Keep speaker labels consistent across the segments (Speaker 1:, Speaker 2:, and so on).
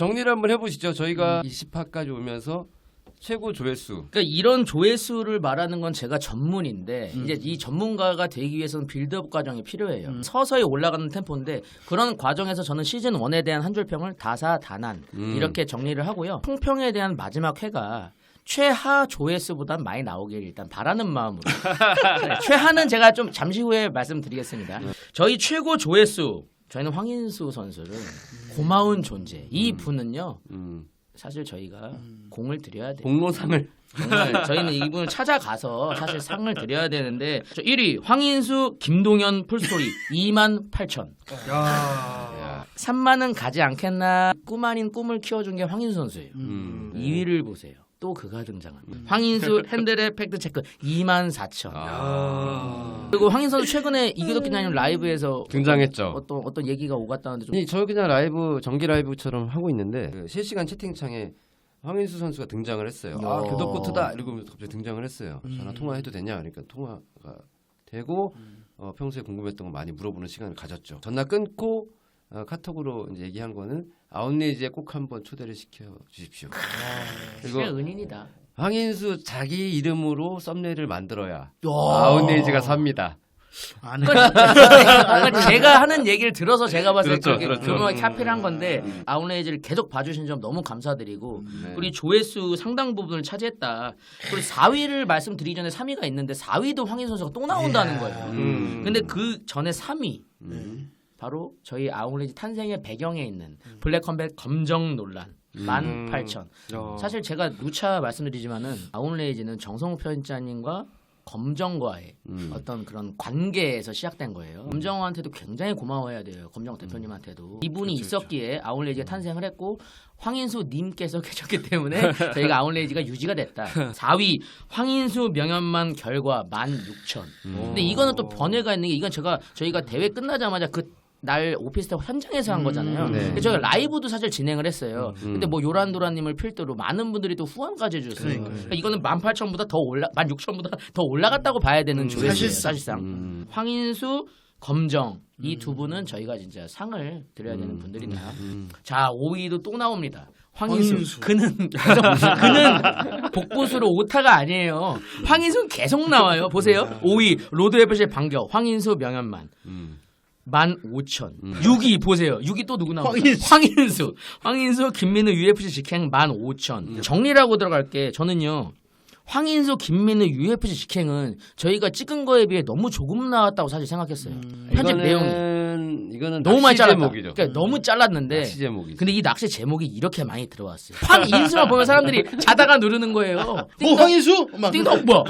Speaker 1: 정리를 한번 해보시죠. 저희가 20화까지 오면서 최고 조회수.
Speaker 2: 그러니까 이런 조회수를 말하는 건 제가 전문인데 이제 이 전문가가 되기 위해서는 빌드업 과정이 필요해요. 서서히 올라가는 템포인데 그런 과정에서 저는 시즌 1에 대한 한 줄 평을 다사다난 이렇게 정리를 하고요. 총평에 대한 마지막 회가 최하 조회수보단 많이 나오길 일단 바라는 마음으로 네, 최하는 제가 좀 잠시 후에 말씀드리겠습니다. 저희 최고 조회수 저희는 황인수 선수를 고마운 존재 이 분은요 사실 저희가 공을 드려야 돼요.
Speaker 1: 공로상을.
Speaker 2: 정말 저희는 이분을 찾아가서 사실 상을 드려야 되는데 1위 황인수 김동현 풀스토리 28,000 3만은 가지 않겠나 꿈 아닌 꿈을 키워준 게 황인수 선수예요. 2위를 보세요. 또 그가 등장합니다. 황인수 핸들의 팩트체크 24,000 그리고 황인수 선수 최근에 이교덕기자님 라이브에서
Speaker 1: 등장했죠.
Speaker 2: 어떤 얘기가 오갔다는데 좀
Speaker 1: 저 그냥 라이브 정기 라이브처럼 하고 있는데 그 실시간 채팅창에 황인수 선수가 등장을 했어요. 아 교덕코트다 이러고 갑자기 등장을 했어요. 전화 통화해도 되냐? 그러니까 통화가 되고 평소에 궁금했던 거 많이 물어보는 시간을 가졌죠. 전화 끊고 카톡으로 이제 얘기한 거는 아웃레이지에 꼭 한번 초대를 시켜 주십시오.
Speaker 2: 그리고 은인이다.
Speaker 1: 황인수 자기 이름으로 썸네일을 만들어야 아웃레이지가 삽니다.
Speaker 2: 그러니까 제가 하는 얘기를 들어서 제가 봤을 때
Speaker 1: 그렇죠.
Speaker 2: 그렇게 카피를 한 건데 아웃레이지를 계속 봐주신 점 너무 감사드리고 우리 조회수 상당 부분을 차지했다. 그리고 4위를 말씀드리기 전에 3위가 있는데 4위도 황인수 선수가 또 나온다는 거예요. 근데 그 전에 3위 바로 저희 아웃레이지 탄생의 배경에 있는 블랙컴뱃 검정 논란 18,000 사실 제가 누차 말씀드리지만은 아웃레이지는 정성욱 편집자님과 검정과의 어떤 그런 관계에서 시작된 거예요. 검정한테도 굉장히 고마워해야 돼요. 검정 대표님한테도 이분이 있었기에 아웃레이지가 탄생을 했고 황인수 님께서 계셨기 때문에 저희가 아웃레이지가 유지가 됐다. 4위 황인수 명연만 결과 16,000 근데 이거는 또 번외가 있는 게 이건 저희가 대회 끝나자마자 날 오피스텔 현장에서 한 거잖아요. 그래서 저희가 라이브도 사실 진행을 했어요. 근데 뭐 요란도라님을 필두로 많은 분들이 또 후원까지 해주셨어요. 그러니까 이거는 18,000보다 더 16,000보다 더 올라갔다고 봐야 되는 조회수예요. 사실상. 황인수, 검정 이 두 분은 저희가 진짜 상을 드려야 되는 분들이다. 자 5위도 또 나옵니다. 황인수. 그는 복붙으로 오타가 아니에요. 황인수는 계속 나와요. 보세요. 5위 로드FC의 반격 황인수 명연만. 15,000 6위 보세요. 6위 또 누구 나와요? 황인수 김민우 UFC 직행 15,000 정리라고 들어갈게. 저는요 황인수 김민우 UFC 직행은 저희가 찍은 거에 비해 너무 조금 나왔다고 사실 생각했어요. 편집 내용이
Speaker 1: 이거는
Speaker 2: 너무 많이 잘랐다.
Speaker 1: 제목이죠.
Speaker 2: 그러니까 너무 잘랐는데
Speaker 1: 낚시 제목이죠.
Speaker 2: 근데 이 낚시 제목이 이렇게 많이 들어왔어요. 황인수만 보면 사람들이 자다가 누르는 거예요.
Speaker 3: 황인수?
Speaker 2: 띵동 뭐야?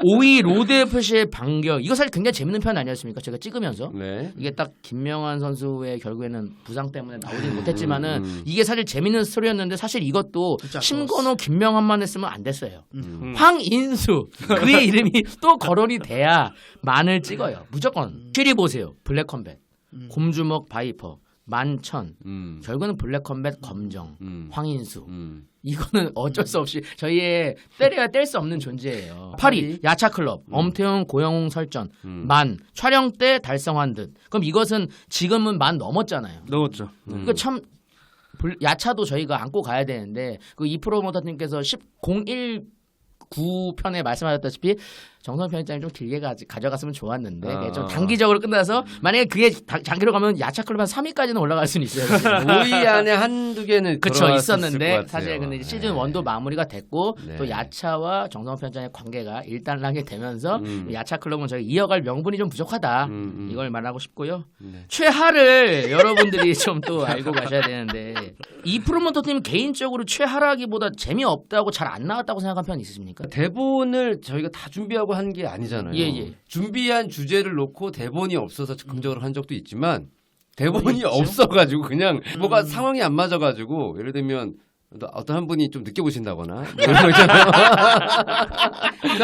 Speaker 2: 5위 로드FC의 반격. 이거 사실 굉장히 재밌는 편 아니었습니까? 제가 찍으면서 이게 딱 김명환 선수의 결국에는 부상 때문에 나오지 못했지만은 이게 사실 재밌는 스토리였는데 사실 이것도 심건호 김명환만 했으면 안 됐어요. 황인수 그의 이름이 또 거론이 돼야 만을 찍어요. 무조건. 7위 보세요. 블랙컴뱃 곰주먹 바이퍼 11,000 결국은 블랙컴뱃 검정 황인수 이거는 어쩔 수 없이 저희의 때려야 뗄 수 없는 존재예요. 8위 야차클럽 엄태웅 고영웅 설전 10,000 촬영 때 달성한 듯. 그럼 이것은 지금은 10,000 넘었잖아요.
Speaker 3: 넘었죠.
Speaker 2: 그러니까 참 야차도 저희가 안고 가야 되는데 그 이프로모터님께서 10.1.9편에 말씀하셨다시피 정선 편집장님 좀 길게 가져갔으면 좋았는데 좀 단기적으로 끝나서 만약에 그게 장기로 가면 야차클럽 한 3위까지는 올라갈 수는 있어요.
Speaker 1: 5위 안에 한두 개는
Speaker 2: 그쵸 있었는데
Speaker 1: 것 같아요.
Speaker 2: 사실 근데 이제 시즌 1도 마무리가 됐고 또 야차와 정성 편집장의 관계가 일단락이 되면서 야차클럽은 저희 이어갈 명분이 좀 부족하다 이걸 말하고 싶고요. 최하를 여러분들이 좀 또 알고 가셔야 되는데 이 프로모터님 개인적으로 최하라기보다 재미없다고 잘 안 나왔다고 생각한 편 있으십니까?
Speaker 1: 대본을 저희가 다 준비하고 한 게 아니잖아요.
Speaker 2: 예.
Speaker 1: 준비한 주제를 놓고 대본이 없어서 적극적으로 한 적도 있지만 대본이 없어가지고 그냥 뭐가 상황이 안 맞아가지고 예를 들면 어떤 한 분이 좀 늦게 보신다거나 이런 거 있잖아요.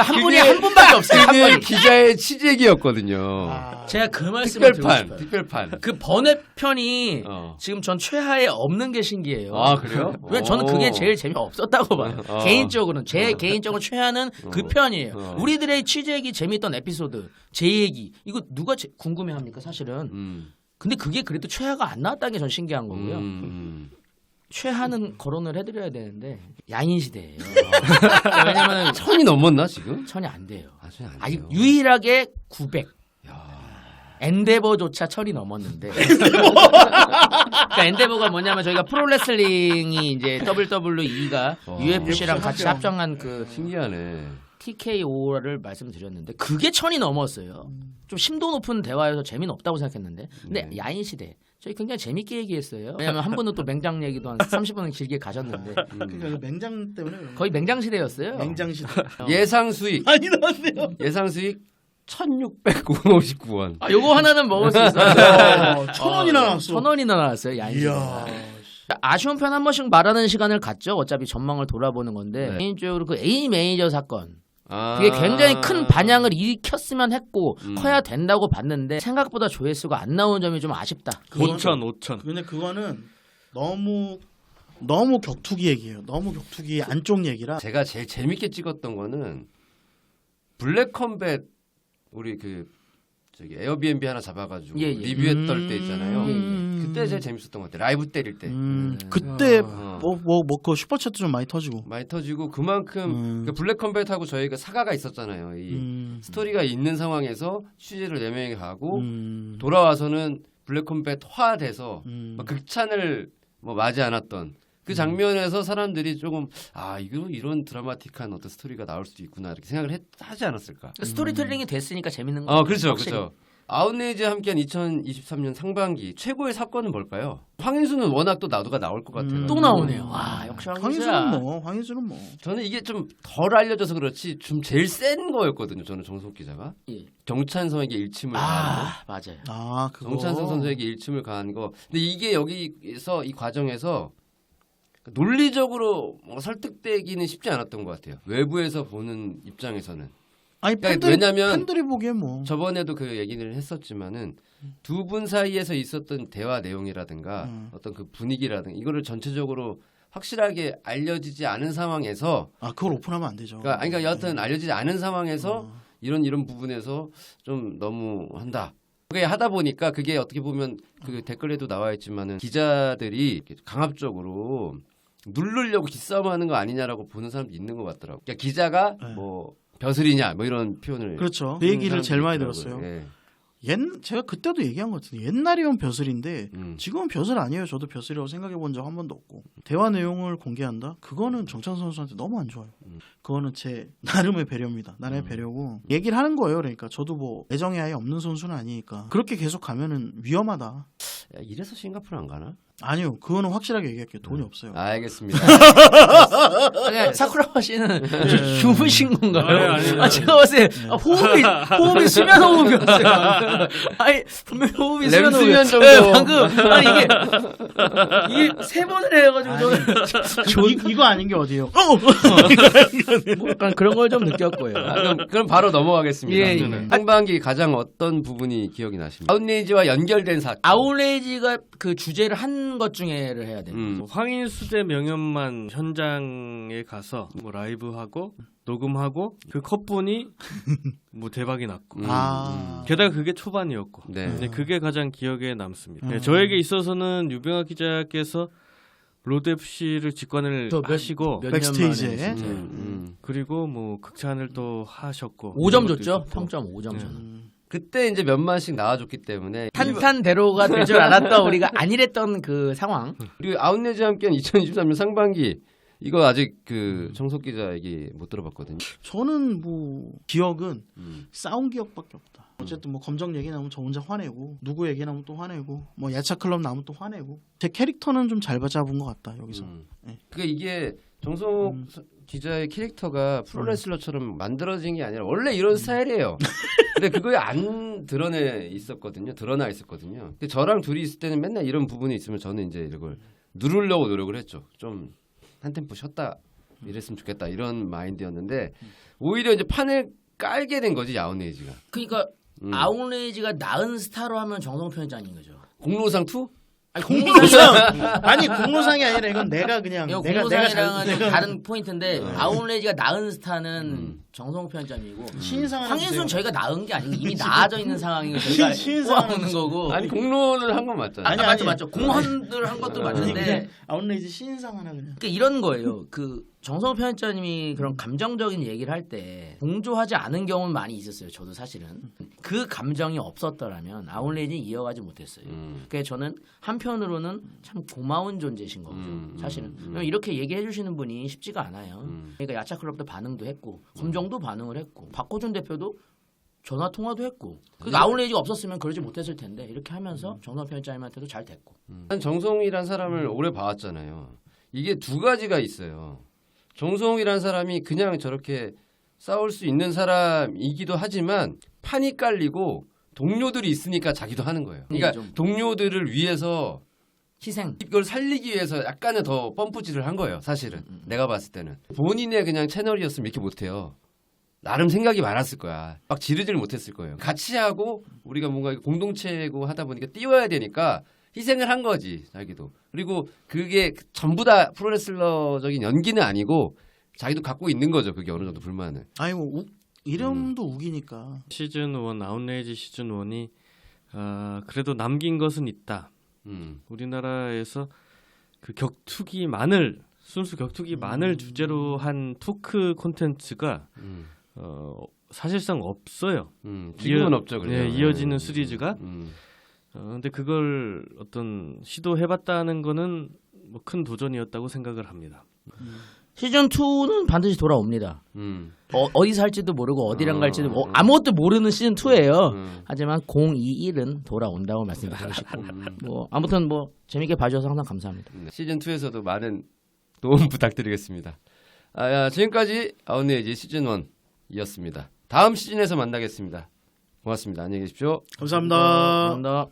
Speaker 2: 한 분이 한 분밖에 없어요. 한
Speaker 1: 그게
Speaker 2: 분이.
Speaker 1: 기자의 취재기였거든요.
Speaker 2: 제가 그 말씀을 드리고 싶어요.
Speaker 1: 특별판.
Speaker 2: 그 번외편이 지금 전 최하에 없는 게 신기해요.
Speaker 1: 아 그래요?
Speaker 2: 왜 저는 그게 제일 재미없었다고 봐요. 개인적으로는 제 개인적으로 최하는 그 편이에요. 우리들의 취재기 재미있던 에피소드, 제 얘기 이거 누가 궁금해합니까 사실은. 근데 그게 그래도 최하가 안 나왔다는 게 전 신기한 거고요. 최하는 거론을 해드려야 되는데 야인 시대예요. 왜냐면
Speaker 1: 천이 넘었나 지금?
Speaker 2: 천이 안 돼요.
Speaker 1: 천이 안
Speaker 2: 아직
Speaker 1: 돼요.
Speaker 2: 유일하게 900.
Speaker 1: 야.
Speaker 2: 엔데버조차 천이 넘었는데. 그러니까 엔데버가 뭐냐면 저희가 프로레슬링이 이제 WWE가 UFC랑 같이 합정한 그
Speaker 1: 신기하네.
Speaker 2: TKO를 말씀드렸는데 그게 천이 넘었어요. 좀 심도 높은 대화여서 재미는 없다고 생각했는데 근데 야인 시대 저희 굉장히 재밌게 얘기했어요. 왜냐면 한 분은 또 맹장 얘기도 한 30분은 길게 가셨는데
Speaker 3: 그러니까 그 맹장 때문에 그런
Speaker 2: 거의 맹장 시대였어요.
Speaker 3: 맹장 시대.
Speaker 1: 예상 수익
Speaker 3: 많이 나왔네요.
Speaker 1: 예상 수익 1,659원.
Speaker 2: 아, 요거 하나는 먹을 수 있어요.
Speaker 3: 1,000원이나 나왔어.
Speaker 2: 1,000원이나 나왔어요. 야인 시대.
Speaker 3: 이야.
Speaker 2: 아쉬운 편 한 번씩 말하는 시간을 갖죠. 어차피 전망을 돌아보는 건데
Speaker 1: 네.
Speaker 2: 개인적으로 그 A 매니저 사건
Speaker 1: 아.
Speaker 2: 그게 굉장히 큰 반향을 일으켰으면 했고 커야 된다고 봤는데 생각보다 조회수가 안 나온 점이 좀 아쉽다.
Speaker 4: 5천.
Speaker 3: 근데 그거는 너무 격투기 얘기예요. 너무 격투기 안쪽 얘기라.
Speaker 1: 제가 제일 재밌게 찍었던 거는 블랙 컴뱃 우리 그 저기 에어비앤비 하나 잡아가지고
Speaker 2: 예, 예.
Speaker 1: 리뷰했던 때 있잖아요.
Speaker 2: 예,
Speaker 1: 그때 제일 재밌었던 것 같아요. 라이브 때릴 때.
Speaker 3: 그때
Speaker 1: 어.
Speaker 3: 그 슈퍼챗도 좀 많이 터지고.
Speaker 1: 많이 터지고 그만큼 그 블랙 컴뱃하고 저희가 사가가 있었잖아요. 이 스토리가 있는 상황에서 취재를 4명이 가고 돌아와서는 블랙 컴뱃 화돼서 막 극찬을 뭐 맞이 않았던 그 장면에서 사람들이 조금 이거 이런 드라마틱한 어떤 스토리가 나올 수도 있구나 이렇게 생각을 하지 않았을까?
Speaker 2: 스토리텔링이 됐으니까 재밌는 거죠.
Speaker 1: 그렇죠,
Speaker 2: 확실히.
Speaker 1: 그렇죠. 아웃레이지와 함께한 2023년 상반기 최고의 사건은 뭘까요? 황인수는 워낙 또 나도가 나올 것 같아요.
Speaker 2: 또 나오네요. 와 역시 황인수야.
Speaker 3: 황인수는 뭐.
Speaker 1: 저는 이게 좀 덜 알려져서 그렇지 좀 제일 센 거였거든요. 저는 정석 기자가
Speaker 2: 예.
Speaker 1: 정찬성에게 일침을 가한 거.
Speaker 2: 맞아요.
Speaker 3: 그거.
Speaker 1: 정찬성 선수에게 일침을 가한 거. 근데 이게 여기서 이 과정에서 논리적으로 설득되기는 쉽지 않았던 것 같아요. 외부에서 보는 입장에서는.
Speaker 3: 아니
Speaker 1: 그러니까
Speaker 3: 팬들이
Speaker 1: 왜냐면
Speaker 3: 보기엔 뭐.
Speaker 1: 저번에도 그 얘기를 했었지만은 두 분 사이에서 있었던 대화 내용이라든가 어떤 그 분위기라든가 이거를 전체적으로 확실하게 알려지지 않은 상황에서
Speaker 3: 그걸 오픈하면 안 되죠.
Speaker 1: 그러니까 여하튼 알려지지 않은 상황에서 이런 부분에서 좀 너무 한다. 그게 하다 보니까 그게 어떻게 보면 그 댓글에도 나와 있지만은 기자들이 강압적으로 누르려고 기싸움하는 거 아니냐라고 보는 사람도 있는 것 같더라고. 그러니까 기자가 뭐 벼슬이냐 뭐 이런 표현을
Speaker 3: 그렇죠. 그 얘기를 제일 많이
Speaker 1: 있더라고요.
Speaker 3: 들었어요.
Speaker 1: 예.
Speaker 3: 제가 그때도 얘기한 것 같은데 옛날이면 벼슬인데 지금은 벼슬 아니에요. 저도 벼슬이라고 생각해 본 적 한 번도 없고. 대화 내용을 공개한다? 그거는 정찬 선수한테 너무 안 좋아요. 그거는 제 나름의 배려입니다. 나름의 배려고 얘기를 하는 거예요. 그러니까 저도 뭐 애정이 아예 없는 선수는 아니니까 그렇게 계속 가면은 위험하다.
Speaker 1: 야, 이래서 싱가포르 안 가나?
Speaker 3: 아니요. 그거는 확실하게 얘기할게요. 돈이 없어요.
Speaker 1: 알겠습니다.
Speaker 2: 아니, 사쿠라바 씨는 주무신 건가요?
Speaker 4: 아니.
Speaker 2: 제가 봤을 때 호흡이 수면 호흡이었어요. 아니 분명히 호흡이 수면
Speaker 1: 램수면
Speaker 2: 호흡이었어요.
Speaker 1: 정도.
Speaker 2: 방금 아니 이게 세 번을 해가지고 저는
Speaker 3: 이거 아닌 게 어디예요?
Speaker 2: 뭐 약간 그런 걸 좀 느꼈고요.
Speaker 1: 그럼 바로 넘어가겠습니다.
Speaker 2: 예, 예.
Speaker 1: 상반기 가장 어떤 부분이 기억이 나십니까? 아웃레이지와 연결된 사건.
Speaker 2: 아웃레이지가 그 주제를 한 것 중에를 해야 돼요.
Speaker 4: 뭐 황인수대 명연만 현장에 가서 뭐 라이브하고 녹음하고 그 컷본이 뭐 대박이 났고 게다가 그게 초반이었고
Speaker 1: 네.
Speaker 4: 근데 그게 가장 기억에 남습니다. 네, 저에게 있어서는 유병학 기자께서 로드 FC를 직관을 하시고
Speaker 2: 몇
Speaker 3: 백스테이지에.
Speaker 2: 년 만에 진짜.
Speaker 4: 그리고 뭐 극찬을 또 하셨고
Speaker 2: 5점 줬죠.
Speaker 4: 있었고.
Speaker 2: 평점 5점 저는.
Speaker 1: 그때 이제 몇만씩 나와줬기 때문에
Speaker 2: 탄탄대로가 될 줄 알았던 우리가 아니랬던 그 상황.
Speaker 1: 그리고 아웃레이지와 함께한 2023년 상반기 이거 아직 그 정석 기자 얘기 못 들어봤거든요.
Speaker 3: 저는 뭐 기억은 싸운 기억밖에 없다. 어쨌든 뭐 검정 얘기 나오면 저 혼자 화내고 누구 얘기 나오면 또 화내고 뭐 야차 클럽 나오면 또 화내고 제 캐릭터는 좀 잘 잡은 것 같다 여기서. 네.
Speaker 1: 그게 이게 정석 기자의 캐릭터가 프로레슬러처럼 만들어진 게 아니라 원래 이런 스타일이에요. 근데 그거에 안 드러나 있었거든요. 근데 저랑 둘이 있을 때는 맨날 이런 부분이 있으면 저는 이제 이걸 누르려고 노력을 했죠. 좀 한 템포 쉬었다 이랬으면 좋겠다 이런 마인드였는데 오히려 이제 판을 깔게 된 거지 아웃레이지가.
Speaker 2: 그러니까 아웃레이지가 나은 스타로 하면 정성 편집장인 거죠.
Speaker 1: 공로상 2?
Speaker 2: 아니,
Speaker 3: 아니 공로상이 아니라 이건 내가 그냥
Speaker 2: 이거
Speaker 3: 내가
Speaker 2: 공로상이랑은
Speaker 3: 잘-
Speaker 2: 좀 다른 포인트인데 아웃레이지가 낳은 스타는 정성호 편집장이고
Speaker 3: 신인상 하나
Speaker 2: 황인수는
Speaker 3: 주세요.
Speaker 2: 저희가 낳은 게 아니고 이미 나아져 있는 상황이고 저희가
Speaker 3: 신인상
Speaker 2: 뽑아오는 거고.
Speaker 1: 아니 공론을 한 건 맞잖아요.
Speaker 2: 아니,
Speaker 3: 아니,
Speaker 2: 맞죠. 공헌들 한 것도
Speaker 3: 아니,
Speaker 2: 맞는데
Speaker 3: 그냥 아웃레이지 신인상 하나 그냥.
Speaker 2: 그러니까 이런 거예요. 그 정성호 편집자님이 그런 감정적인 얘기를 할 때 동조하지 않은 경우는 많이 있었어요. 저도 사실은 그 감정이 없었더라면 아웃레이지 이어가지 못했어요. 그래서 저는 한편으로는 참 고마운 존재신 거죠. 사실은 왜냐면 이렇게 얘기해 주시는 분이 쉽지가 않아요. 그러니까 야차클럽도 반응도 했고 검정도 반응을 했고 박호준 대표도 전화 통화도 했고 그러니까 아웃레이지가 없었으면 그러지 못했을 텐데 이렇게 하면서 정성호 편집자님한테도 잘 됐고.
Speaker 1: 난 정성이란 사람을 오래 봐왔잖아요. 이게 두 가지가 있어요. 정성이란 사람이 그냥 저렇게 싸울 수 있는 사람이기도 하지만 판이 깔리고 동료들이 있으니까 자기도 하는 거예요. 그러니까
Speaker 2: 좀.
Speaker 1: 동료들을 위해서
Speaker 2: 희생.
Speaker 1: 이걸 살리기 위해서 약간은 더 펌프질을 한 거예요. 사실은 내가 봤을 때는 본인의 그냥 채널이었으면 이렇게 못해요. 나름 생각이 많았을 거야. 막 지르지를 못했을 거예요. 같이 하고 우리가 뭔가 공동체고 하다 보니까 띄워야 되니까 희생을 한 거지 자기도. 그리고 그게 전부 다 프로레슬러적인 연기는 아니고 자기도 갖고 있는 거죠. 그게 어느 정도 불만을.
Speaker 3: 아니 뭐 이름도 우기니까.
Speaker 4: 시즌 1 아웃레이지 시즌 1이 그래도 남긴 것은 있다. 우리나라에서 그 격투기만을 순수 격투기만을 주제로 한 토크 콘텐츠가 사실상 없어요.
Speaker 1: 지금은 없죠. 그래서.
Speaker 4: 네, 이어지는 시리즈가. 근데 그걸 어떤 시도해봤다는 거는 뭐 큰 도전이었다고 생각을 합니다.
Speaker 2: 시즌 2는 반드시 돌아옵니다. 어디서 할지도 모르고 어디랑 갈지도 아무것도 모르는 시즌 2예요. 하지만 021은 돌아온다고 말씀드리고 싶고 뭐 아무튼 뭐 재밌게 봐주셔서 항상 감사합니다.
Speaker 1: 시즌 2에서도 많은 도움 부탁드리겠습니다. 지금까지 아웃레이지 시즌 1이었습니다. 다음 시즌에서 만나겠습니다. 고맙습니다. 안녕히 계십시오.
Speaker 3: 감사합니다.
Speaker 2: 감사합니다.